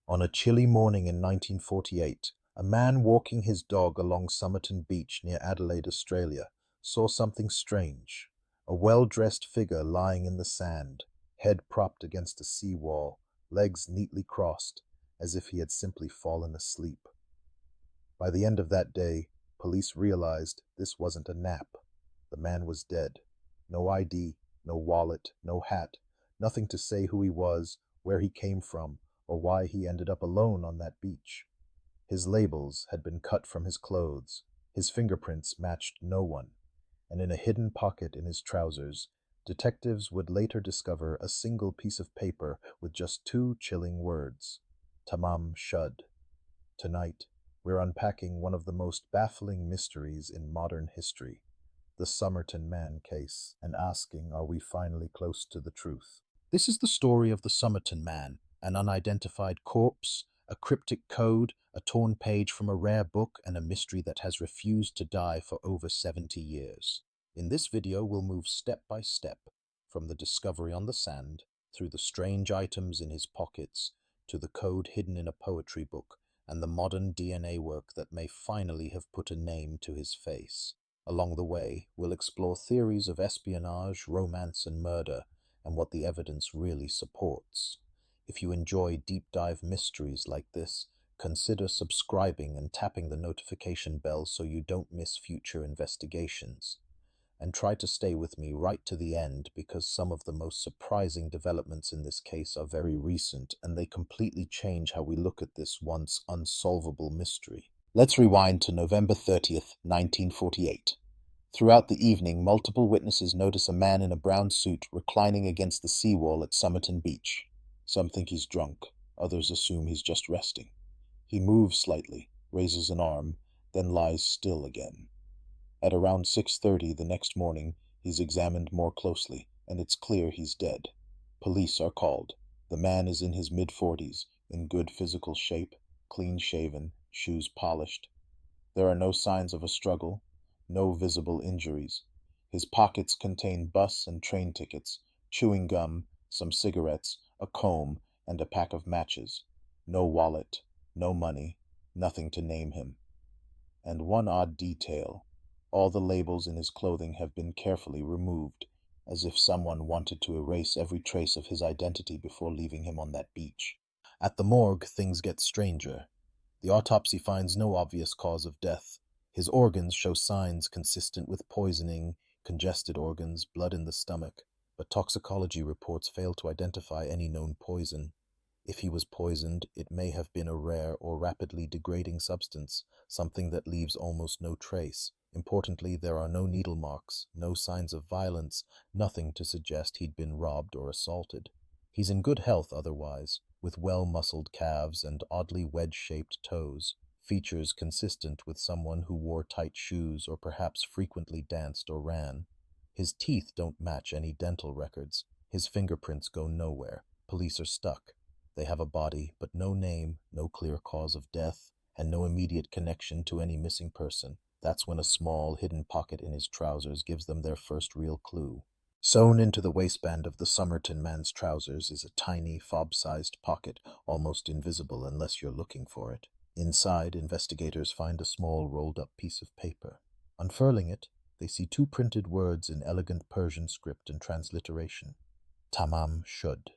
On a chilly morning in 1948, a man walking his dog along Somerton Beach near Adelaide, Australia, saw something strange. A well-dressed figure lying in the sand, head propped against a seawall, legs neatly crossed, as if he had simply fallen asleep. By the end of that day, police realized this wasn't a nap. The man was dead. No ID, no wallet, no hat, nothing to say who he was, where he came from, or why he ended up alone on that beach. His labels had been cut from his clothes, his fingerprints matched no one, and in a hidden pocket in his trousers, detectives would later discover a single piece of paper with just two chilling words: Tamám Shud. Tonight, we're unpacking one of the most baffling mysteries in modern history, the Somerton Man case, and asking, are we finally close to the truth? This is the story of the Somerton Man, an unidentified corpse, a cryptic code, a torn page from a rare book, and a mystery that has refused to die for over 70 years. In this video, we'll move step by step, from the discovery on the sand, through the strange items in his pockets, to the code hidden in a poetry book, and the modern DNA work that may finally have put a name to his face. Along the way, we'll explore theories of espionage, romance, and murder, and what the evidence really supports. If you enjoy deep dive mysteries like this, consider subscribing and tapping the notification bell so you don't miss future investigations. And try to stay with me right to the end, because some of the most surprising developments in this case are very recent, and they completely change how we look at this once unsolvable mystery. Let's rewind to November 30th, 1948. Throughout the evening, multiple witnesses notice a man in a brown suit reclining against the seawall at Somerton Beach. Some think he's drunk, others assume he's just resting. He moves slightly, raises an arm, then lies still again. At around 6:30 the next morning, he's examined more closely, and it's clear he's dead. Police are called. The man is in his mid-40s, in good physical shape, clean-shaven, shoes polished. There are no signs of a struggle, no visible injuries. His pockets contain bus and train tickets, chewing gum, some cigarettes, a comb, and a pack of matches. No wallet, no money, nothing to name him. And one odd detail: all the labels in his clothing have been carefully removed, as if someone wanted to erase every trace of his identity before leaving him on that beach. At the morgue, things get stranger. The autopsy finds no obvious cause of death. His organs show signs consistent with poisoning, congested organs, blood in the stomach, but toxicology reports fail to identify any known poison. If he was poisoned, it may have been a rare or rapidly degrading substance, something that leaves almost no trace. Importantly, there are no needle marks, no signs of violence, nothing to suggest he'd been robbed or assaulted. He's in good health otherwise, with well-muscled calves and oddly wedge-shaped toes, features consistent with someone who wore tight shoes or perhaps frequently danced or ran. His teeth don't match any dental records. His fingerprints go nowhere. Police are stuck. They have a body, but no name, no clear cause of death, and no immediate connection to any missing person. That's when a small, hidden pocket in his trousers gives them their first real clue. Sewn into the waistband of the Somerton Man's trousers is a tiny, fob-sized pocket, almost invisible unless you're looking for it. Inside, investigators find a small, rolled-up piece of paper. Unfurling it, they see two printed words in elegant Persian script and transliteration: Tamám Shud.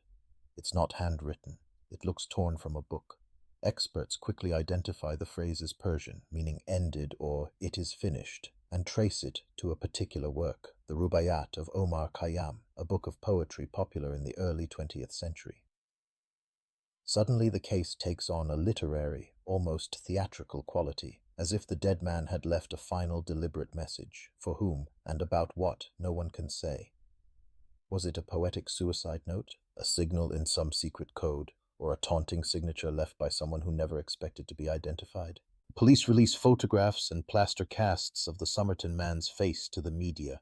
It's not handwritten. It looks torn from a book. Experts quickly identify the phrase as Persian, meaning ended or it is finished, and trace it to a particular work, the Rubaiyat of Omar Khayyam, a book of poetry popular in the early 20th century. Suddenly the case takes on a literary, almost theatrical quality, as if the dead man had left a final deliberate message. For whom, and about what, no one can say. Was it a poetic suicide note, a signal in some secret code, or a taunting signature left by someone who never expected to be identified? Police release photographs and plaster casts of the Somerton Man's face to the media.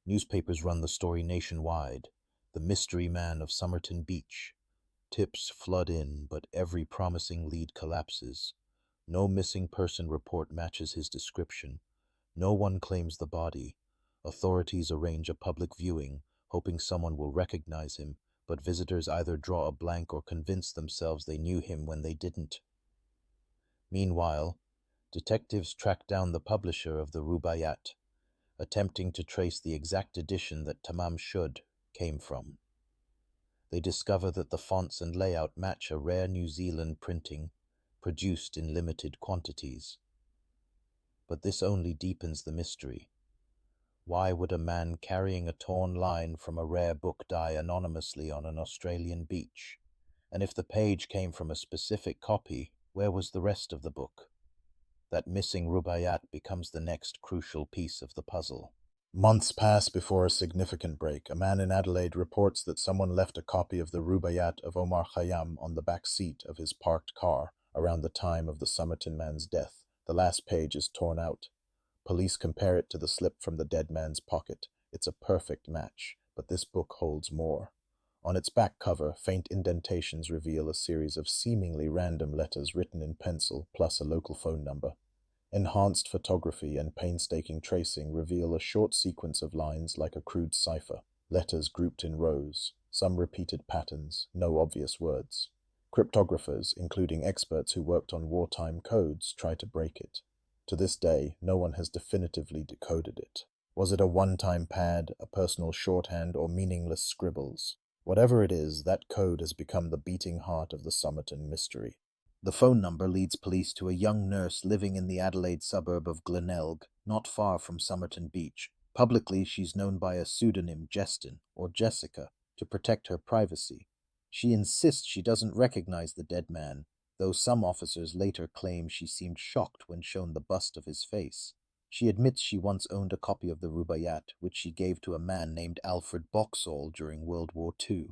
Newspapers run the story nationwide. The mystery man of Somerton Beach. Tips flood in, but every promising lead collapses. No missing person report matches his description. No one claims the body. Authorities arrange a public viewing, hoping someone will recognize him, but visitors either draw a blank or convince themselves they knew him when they didn't. Meanwhile, detectives track down the publisher of the Rubaiyat, attempting to trace the exact edition that Tamám Shud came from. They discover that the fonts and layout match a rare New Zealand printing produced in limited quantities. But this only deepens the mystery. Why would a man carrying a torn line from a rare book die anonymously on an Australian beach? And if the page came from a specific copy, where was the rest of the book? That missing Rubaiyat becomes the next crucial piece of the puzzle. Months pass before a significant break. A man in Adelaide reports that someone left a copy of the Rubaiyat of Omar Khayyam on the back seat of his parked car around the time of the Somerton Man's death. The last page is torn out. Police compare it to the slip from the dead man's pocket. It's a perfect match, but this book holds more. On its back cover, faint indentations reveal a series of seemingly random letters written in pencil, plus a local phone number. Enhanced photography and painstaking tracing reveal a short sequence of lines like a crude cipher, letters grouped in rows, some repeated patterns, no obvious words. Cryptographers, including experts who worked on wartime codes, try to break it. To this day, no one has definitively decoded it. Was it a one-time pad, a personal shorthand, or meaningless scribbles? Whatever it is, that code has become the beating heart of the Somerton mystery. The phone number leads police to a young nurse living in the Adelaide suburb of Glenelg, not far from Somerton Beach. Publicly, she's known by a pseudonym Jestin, or Jessica, to protect her privacy. She insists she doesn't recognize the dead man, though some officers later claim she seemed shocked when shown the bust of his face. She admits she once owned a copy of the Rubaiyat, which she gave to a man named Alfred Boxall during World War II.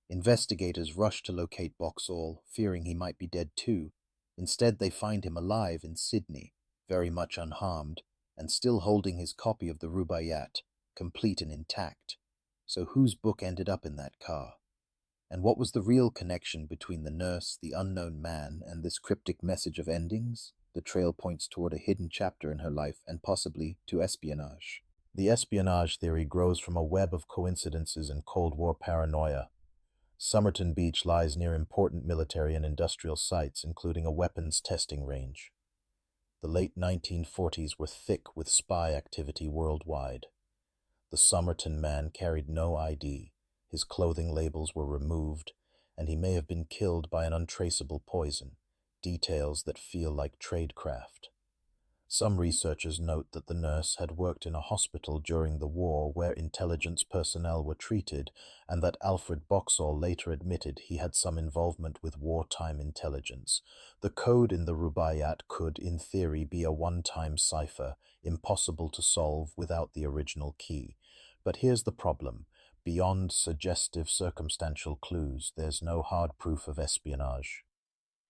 Investigators rush to locate Boxall, fearing he might be dead too. Instead, they find him alive in Sydney, very much unharmed, and still holding his copy of the Rubaiyat, complete and intact. So whose book ended up in that car? And what was the real connection between the nurse, the unknown man, and this cryptic message of endings? The trail points toward a hidden chapter in her life and possibly to espionage. The espionage theory grows from a web of coincidences and Cold War paranoia. Somerton Beach lies near important military and industrial sites, including a weapons testing range. The late 1940s were thick with spy activity worldwide. The Somerton Man carried no ID, his clothing labels were removed, and he may have been killed by an untraceable poison, details that feel like tradecraft. Some researchers note that the nurse had worked in a hospital during the war where intelligence personnel were treated, and that Alfred Boxall later admitted he had some involvement with wartime intelligence. The code in the Rubaiyat could, in theory, be a one-time cipher, impossible to solve without the original key. But here's the problem. Beyond suggestive circumstantial clues, there's no hard proof of espionage.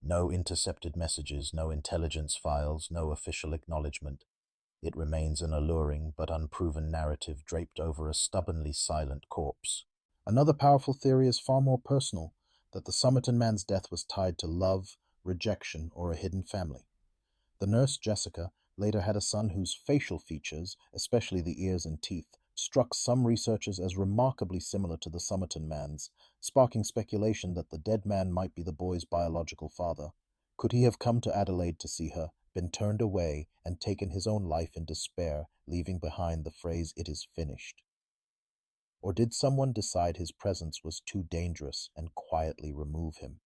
No intercepted messages, no intelligence files, no official acknowledgement. It remains an alluring but unproven narrative draped over a stubbornly silent corpse. Another powerful theory is far more personal, that the Somerton Man's death was tied to love, rejection, or a hidden family. The nurse, Jessica, later had a son whose facial features, especially the ears and teeth, struck some researchers as remarkably similar to the Somerton Man's, sparking speculation that the dead man might be the boy's biological father. Could he have come to Adelaide to see her, been turned away, and taken his own life in despair, leaving behind the phrase, "It is finished"? Or did someone decide his presence was too dangerous and quietly remove him?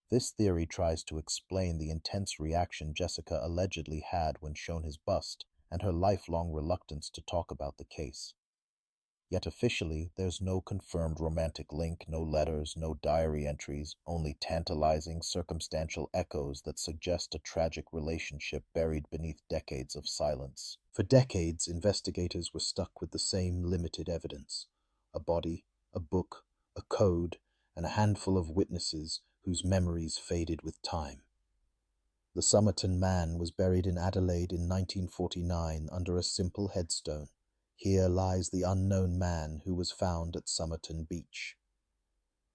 This theory tries to explain the intense reaction Jessica allegedly had when shown his bust, and her lifelong reluctance to talk about the case. Yet officially, there's no confirmed romantic link, no letters, no diary entries, only tantalizing circumstantial echoes that suggest a tragic relationship buried beneath decades of silence. For decades, investigators were stuck with the same limited evidence: a body, a book, a code, and a handful of witnesses whose memories faded with time. The Somerton Man was buried in Adelaide in 1949 under a simple headstone. Here lies the unknown man who was found at Somerton Beach.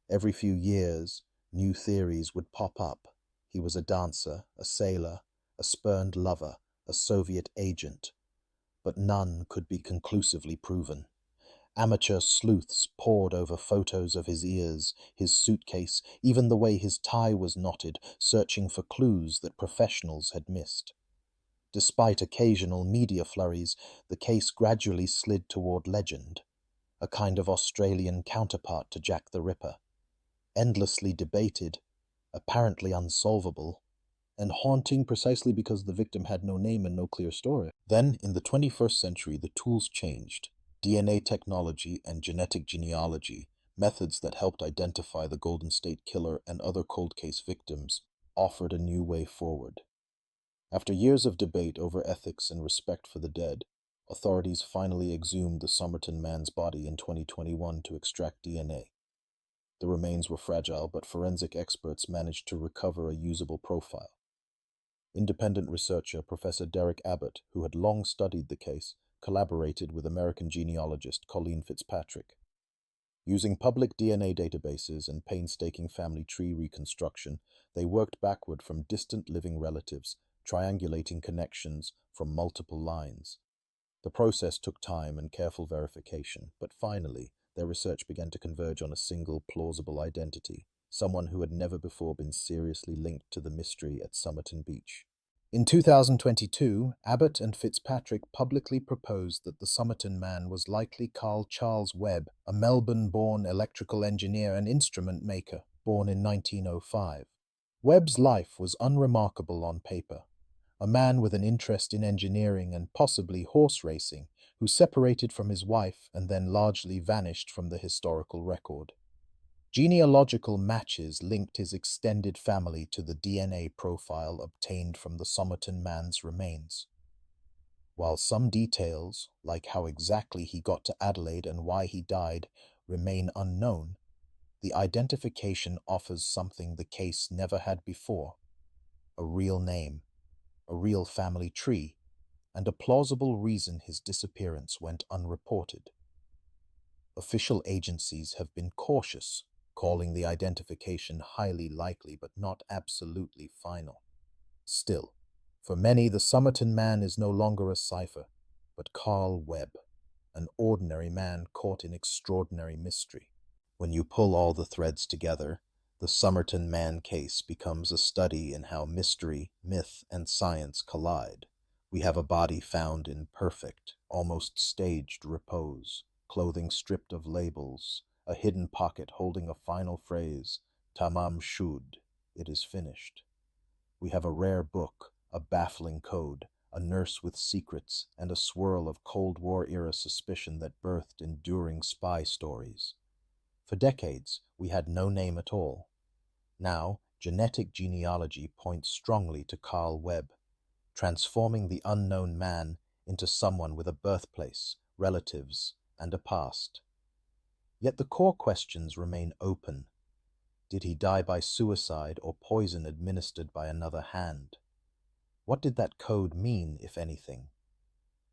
Every few years, new theories would pop up. He was a dancer, a sailor, a spurned lover, a Soviet agent, but none could be conclusively proven. Amateur sleuths pored over photos of his ears, his suitcase, even the way his tie was knotted, searching for clues that professionals had missed. Despite occasional media flurries, the case gradually slid toward legend, a kind of Australian counterpart to Jack the Ripper, endlessly debated, apparently unsolvable, and haunting precisely because the victim had no name and no clear story. Then, in the 21st century, the tools changed. DNA technology and genetic genealogy, methods that helped identify the Golden State Killer and other cold case victims, offered a new way forward. After years of debate over ethics and respect for the dead, authorities finally exhumed the Somerton man's body in 2021 to extract DNA. The remains were fragile, but forensic experts managed to recover a usable profile. Independent researcher Professor Derek Abbott, who had long studied the case, collaborated with American genealogist Colleen Fitzpatrick. Using public DNA databases and painstaking family tree reconstruction, they worked backward from distant living relatives, triangulating connections from multiple lines. The process took time and careful verification, but finally, their research began to converge on a single plausible identity, someone who had never before been seriously linked to the mystery at Somerton Beach. In 2022, Abbott and Fitzpatrick publicly proposed that the Somerton man was likely Carl Charles Webb, a Melbourne-born electrical engineer and instrument maker, born in 1905. Webb's life was unremarkable on paper. A man with an interest in engineering and possibly horse racing, who separated from his wife and then largely vanished from the historical record. Genealogical matches linked his extended family to the DNA profile obtained from the Somerton man's remains. While some details, like how exactly he got to Adelaide and why he died, remain unknown, the identification offers something the case never had before: a real name, a real family tree, and a plausible reason his disappearance went unreported. Official agencies have been cautious, calling the identification highly likely but not absolutely final. Still, for many, the Somerton man is no longer a cipher, but Carl Webb, an ordinary man caught in extraordinary mystery. When you pull all the threads together, the Somerton Man case becomes a study in how mystery, myth, and science collide. We have a body found in perfect, almost staged repose, clothing stripped of labels, a hidden pocket holding a final phrase, Tamám Shud, it is finished. We have a rare book, a baffling code, a nurse with secrets, and a swirl of Cold War-era suspicion that birthed enduring spy stories. For decades, we had no name at all. Now, genetic genealogy points strongly to Carl Webb, transforming the unknown man into someone with a birthplace, relatives, and a past. Yet the core questions remain open. Did he die by suicide or poison administered by another hand? What did that code mean, if anything?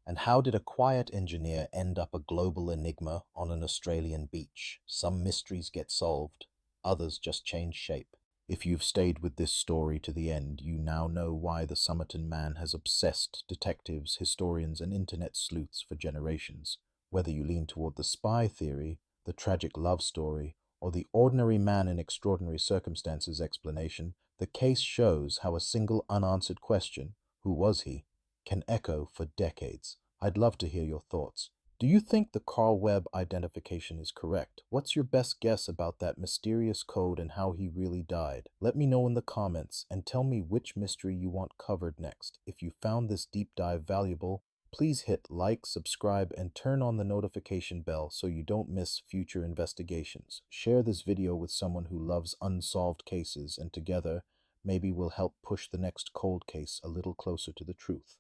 And how did a quiet engineer end up a global enigma on an Australian beach? Some mysteries get solved, others just change shape. If you've stayed with this story to the end, you now know why the Somerton man has obsessed detectives, historians, and internet sleuths for generations. Whether you lean toward the spy theory, the tragic love story, or the ordinary man in extraordinary circumstances explanation, the case shows how a single unanswered question, who was he, can echo for decades. I'd love to hear your thoughts. Do you think the Carl Webb identification is correct? What's your best guess about that mysterious code and how he really died? Let me know in the comments and tell me which mystery you want covered next. If you found this deep dive valuable, please hit like, subscribe, and turn on the notification bell so you don't miss future investigations. Share this video with someone who loves unsolved cases, and together, maybe we'll help push the next cold case a little closer to the truth.